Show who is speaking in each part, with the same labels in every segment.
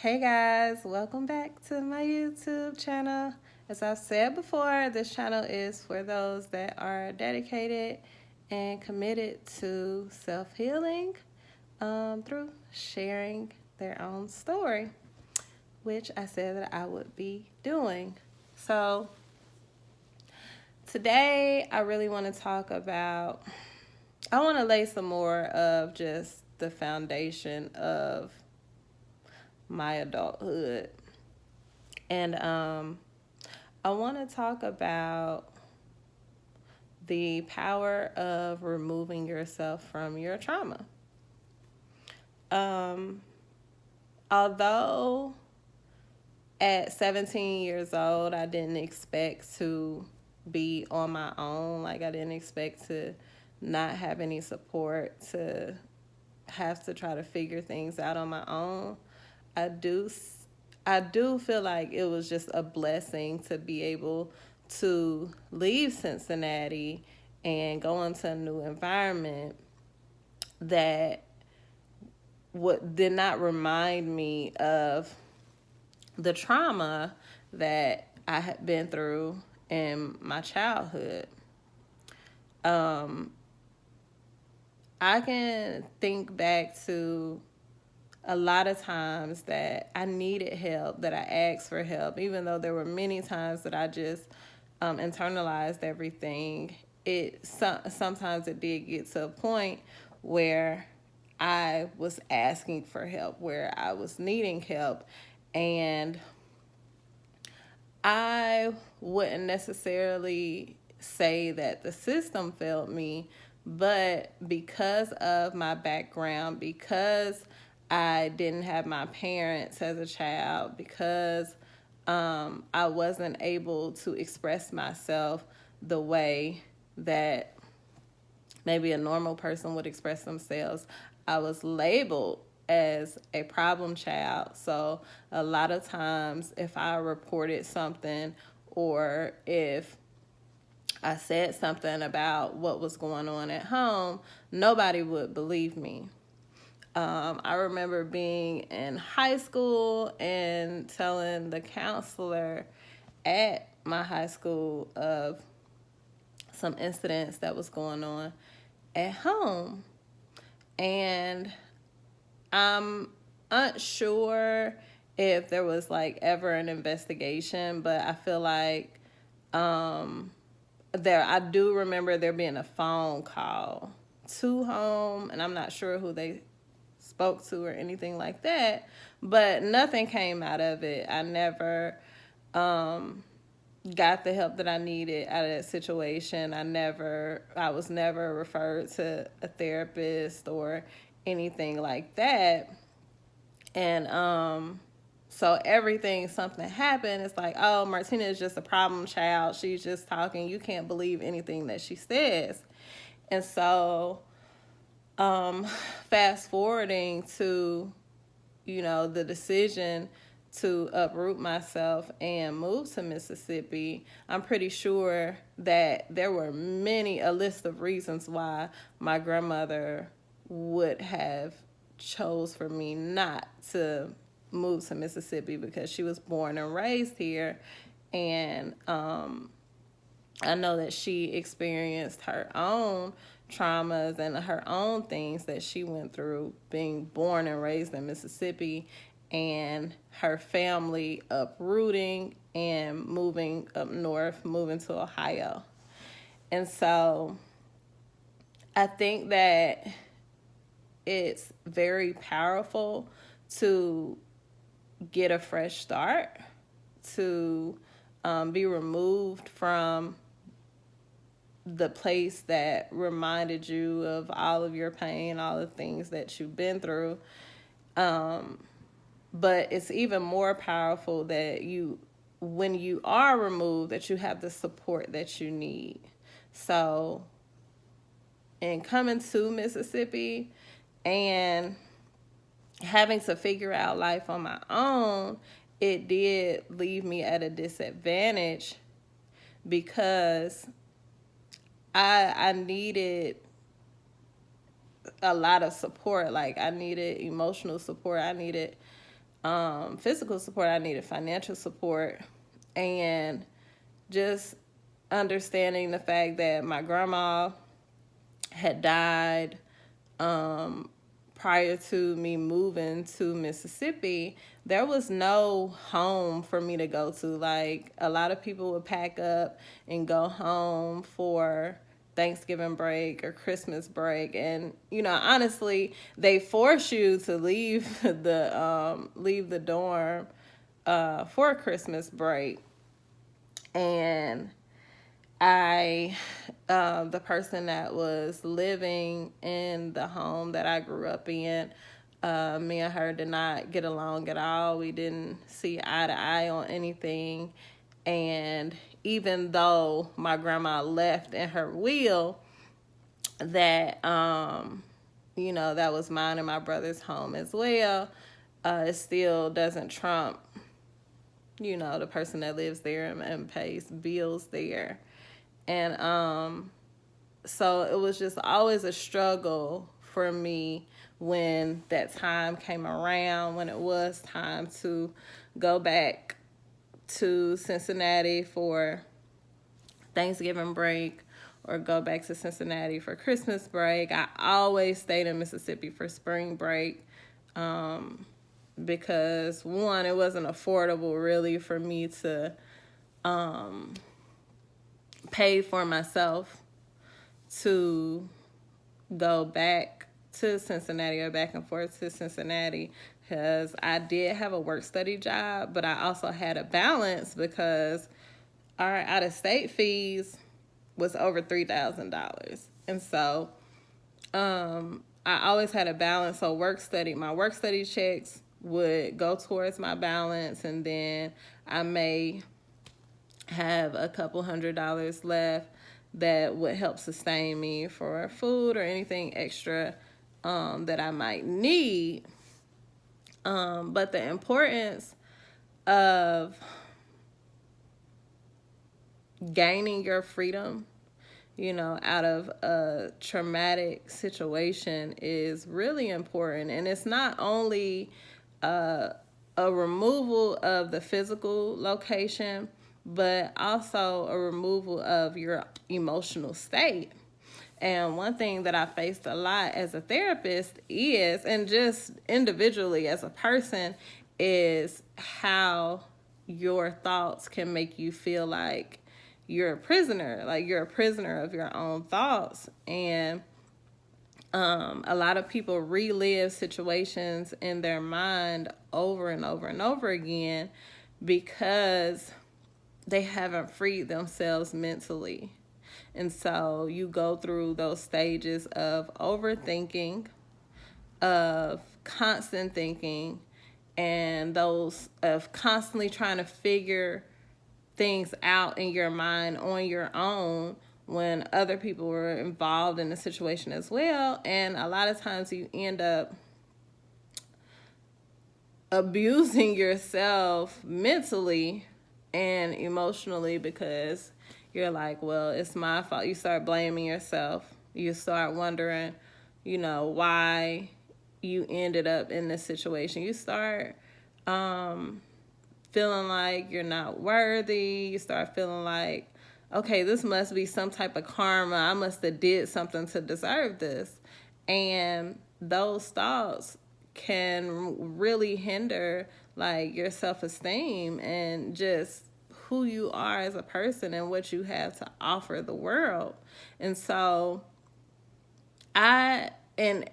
Speaker 1: Hey guys, welcome back to my YouTube channel. As I've said before, this channel is for those that are dedicated and committed to self-healing through sharing their own story, which I said that I would be doing. So today I really want to talk about, I want to lay some more of just the foundation of my adulthood. And I want to talk about the power of removing yourself from your trauma. Um, Although at 17 years old, I didn't expect to be on my own. Like, I didn't expect to not have any support, to have to try to figure things out on my own. I do I do feel like it was just a blessing to be able to leave Cincinnati and go into a new environment that what did not remind me of the trauma that I had been through in my childhood. Um, I can think back to a lot of times that I needed help, that I asked for help, even though there were many times that I just internalized everything. Sometimes it did get to a point where I was asking for help, where I was needing help, and I wouldn't necessarily say that the system failed me, but because of my background, because I didn't have my parents as a child, because I wasn't able to express myself the way that maybe a normal person would express themselves, I was labeled as a problem child. So a lot of times, if I reported something or if I said something about what was going on at home, nobody would believe me. I remember being in high school and telling the counselor at my high school of some incidents that was going on at home. And I'm unsure if there was like ever an investigation, but I feel like I do remember there being a phone call to home, and I'm not sure who they spoke to or anything like that, but nothing came out of it. I never got the help that I needed out of that situation. I was never referred to a therapist or anything like that. And so something happened, it's like, oh, Martina is just a problem child. She's just talking. You can't believe anything that she says. And so fast forwarding to, the decision to uproot myself and move to Mississippi, I'm pretty sure that there were a list of reasons why my grandmother would have chose for me not to move to Mississippi, because she was born and raised here. And I know that she experienced her own traumas and her own things that she went through being born and raised in Mississippi, and her family uprooting and moving up north, moving to Ohio. And so I think that it's very powerful to get a fresh start, to be removed from the place that reminded you of all of your pain, all the things that you've been through. But it's even more powerful that when you are removed, that you have the support that you need. So in coming to Mississippi and having to figure out life on my own, it did leave me at a disadvantage, because I needed a lot of support. Like, I needed emotional support. I needed physical support, I needed financial support. And just understanding the fact that my grandma had died prior to me moving to Mississippi, there was no home for me to go to. Like, a lot of people would pack up and go home for Thanksgiving break or Christmas break, and honestly, they force you to leave the dorm for Christmas break. And the person that was living in the home that I grew up in, me and her did not get along at all. We didn't see eye to eye on anything. And even though my grandma left in her will that, that was mine and my brother's home as well, it still doesn't trump, the person that lives there and pays bills there. And so it was just always a struggle for me when that time came around, when it was time to go back to Cincinnati for Thanksgiving break or go back to Cincinnati for Christmas break. I always stayed in Mississippi for spring break because, one, it wasn't affordable really for me to pay for myself to go back to Cincinnati or back and forth to Cincinnati, because I did have a work-study job, but I also had a balance because our out-of-state fees was over $3,000. And so I always had a balance. So my work-study checks would go towards my balance, and then I may have a couple $100s left that would help sustain me for food or anything extra that I might need. But the importance of gaining your freedom, out of a traumatic situation is really important. And it's not only a removal of the physical location, but also a removal of your emotional state. And one thing that I faced a lot as a therapist is, and just individually as a person, is how your thoughts can make you feel like you're a prisoner of your own thoughts. And a lot of people relive situations in their mind over and over and over again because they haven't freed themselves mentally. And so you go through those stages of overthinking, of constant thinking, and those of constantly trying to figure things out in your mind on your own when other people were involved in the situation as well. And a lot of times you end up abusing yourself mentally and emotionally because you're like, well, it's my fault. You start blaming yourself. You start wondering, why you ended up in this situation. You start feeling like you're not worthy. You start feeling like, okay, this must be some type of karma. I must have did something to deserve this. And those thoughts can really hinder like your self-esteem and just who you are as a person and what you have to offer the world. And so in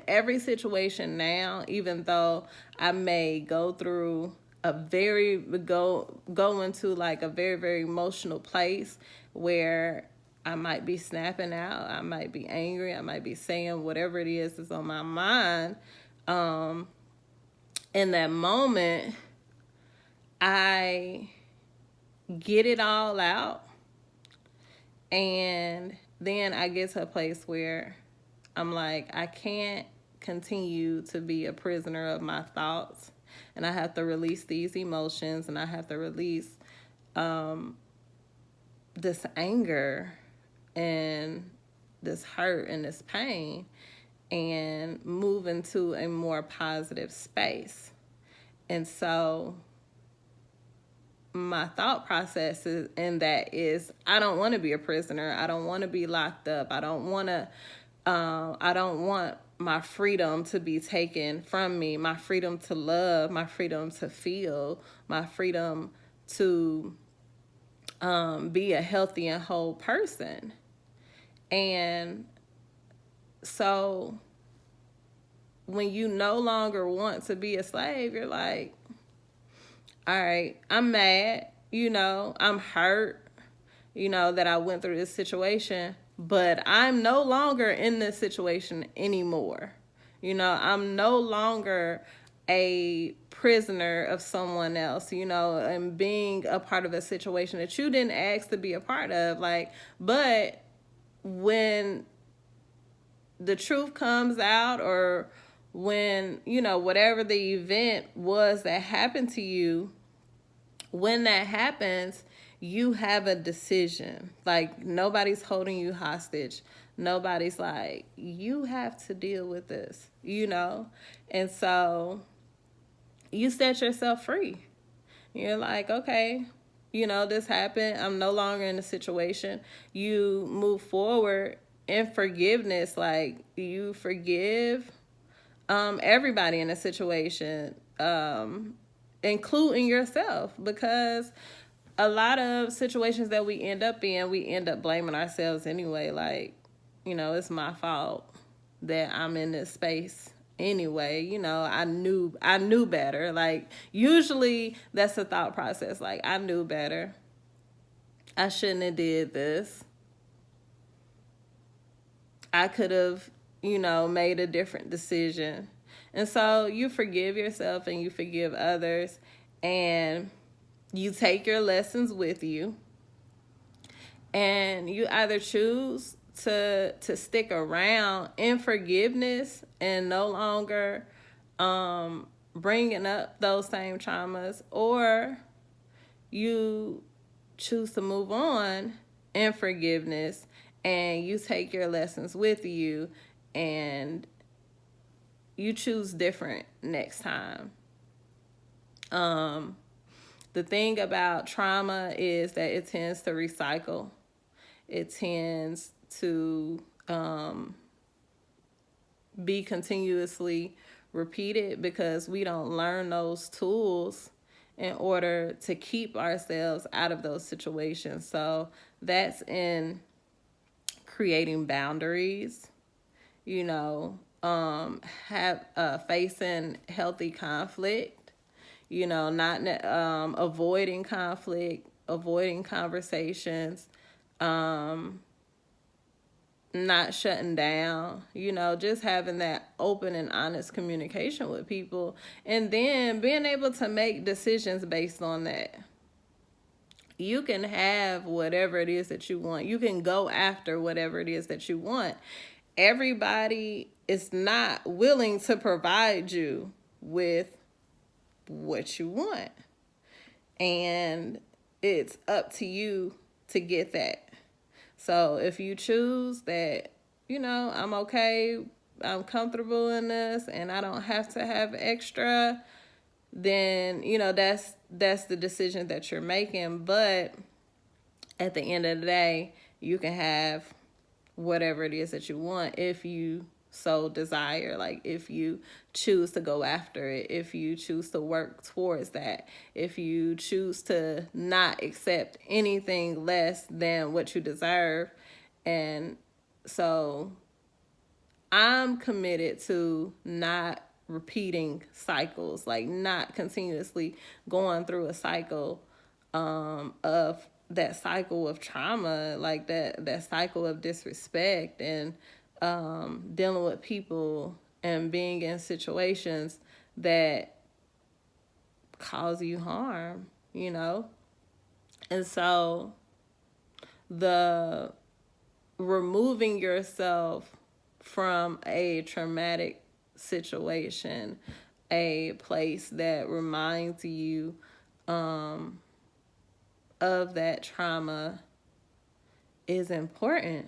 Speaker 1: every situation now, even though I may go through go into like a very, very emotional place where I might be snapping out, I might be angry, I might be saying whatever it is on my mind. In that moment, I get it all out, and then I get to a place where I'm like, I can't continue to be a prisoner of my thoughts, and I have to release these emotions, and I have to release this anger and this hurt and this pain and move into a more positive space. And so my thought process in that is, I don't want to be a prisoner. I don't want to be locked up. I don't want my freedom to be taken from me, my freedom to love, my freedom to feel, my freedom to be a healthy and whole person. And so when you no longer want to be a slave, you're like, all right, I'm mad, I'm hurt, that I went through this situation, but I'm no longer in this situation anymore. I'm no longer a prisoner of someone else, and being a part of a situation that you didn't ask to be a part of. But when the truth comes out, or when, whatever the event was that happened to you, when that happens, you have a decision. Nobody's holding you hostage. Nobody's like, you have to deal with this, And so you set yourself free. You're like, okay, this happened. I'm no longer in the situation. You move forward in forgiveness. You forgive everybody in a situation, including yourself, because a lot of situations that we end up in, we end up blaming ourselves anyway. It's my fault that I'm in this space anyway. I knew better. Usually that's the thought process. I knew better. I shouldn't have did this. I could have, made a different decision. And so you forgive yourself and you forgive others, and you take your lessons with you, and you either choose to stick around in forgiveness and no longer bringing up those same traumas, or you choose to move on in forgiveness and you take your lessons with you, and you choose different next time. The thing about trauma is that it tends to recycle. It tends to be continuously repeated because we don't learn those tools in order to keep ourselves out of those situations. So that's in creating boundaries, facing healthy conflict, not avoiding conflict, avoiding conversations, not shutting down, just having that open and honest communication with people, and then being able to make decisions based on that. You can have whatever it is that you want. You can go after whatever it is that you want. Everybody is not willing to provide you with what you want. And it's up to you to get that. So if you choose that, I'm okay, I'm comfortable in this, and I don't have to have extra, then, that's the decision that you're making. But at the end of the day, you can have whatever it is that you want if you so desire. If you choose to go after it, if you choose to work towards that, if you choose to not accept anything less than what you deserve. And so I'm committed to not repeating cycles, not continuously going through a cycle of that cycle of trauma, that cycle of disrespect, and dealing with people and being in situations that cause you harm, And so the removing yourself from a traumatic situation, a place that reminds you of that trauma, is important.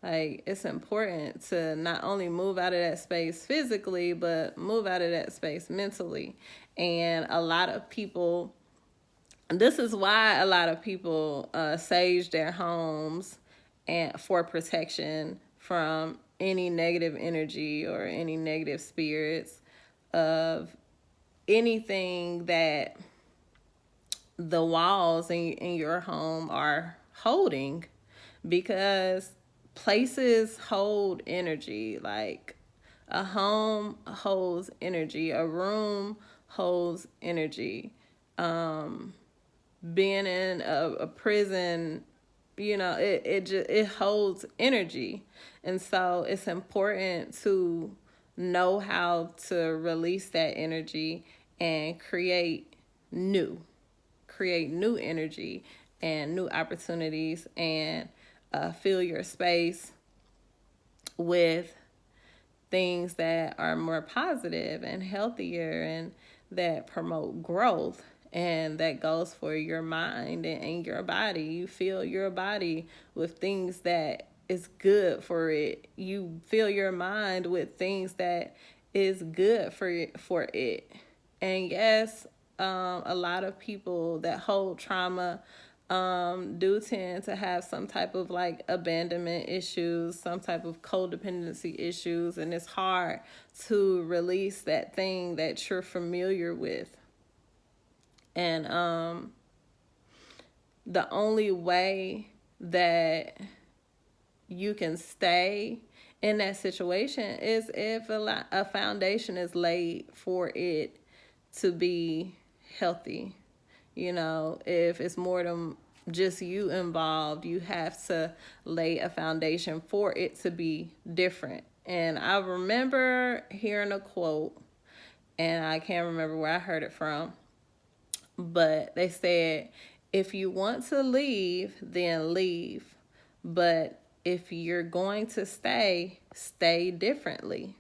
Speaker 1: Like, it's important to not only move out of that space physically, but move out of that space mentally. And a lot of people, this is why a lot of people sage their homes and for protection from any negative energy or any negative spirits of anything that the walls in your home are holding, because places hold energy. Like, a home holds energy, a room holds energy. Being in a prison, it holds energy. And so it's important to know how to release that energy and new create new energy and new opportunities, and fill your space with things that are more positive and healthier and that promote growth. And that goes for your mind and your body. You fill your body with things that is good for it. You fill your mind with things that is good for it. And yes, a lot of people that hold trauma do tend to have some type of like abandonment issues, some type of codependency issues, and it's hard to release that thing that you're familiar with. And the only way that you can stay in that situation is if a foundation is laid for it to be healthy. If it's more than just you involved, you have to lay a foundation for it to be different. And I remember hearing a quote, and I can't remember where I heard it from, but they said, if you want to leave, then leave. But if you're going to stay, stay differently.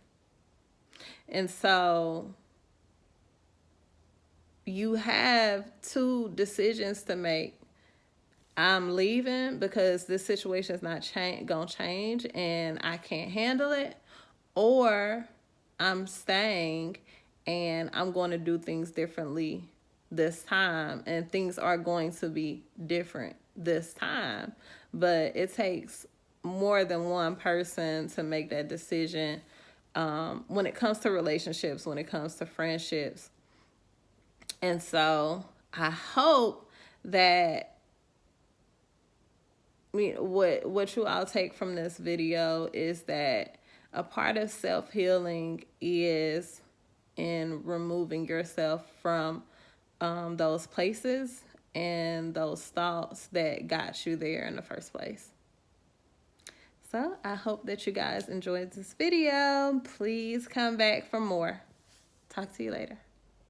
Speaker 1: And so you have two decisions to make. I'm leaving because this situation is not gonna change and I can't handle it, or I'm staying and I'm going to do things differently this time, and things are going to be different this time. But it takes more than one person to make that decision, when it comes to relationships, when it comes to friendships. And so I hope that what you all take from this video is that a part of self-healing is in removing yourself from those places and those thoughts that got you there in the first place. So I hope that you guys enjoyed this video. Please come back for more. Talk to you later.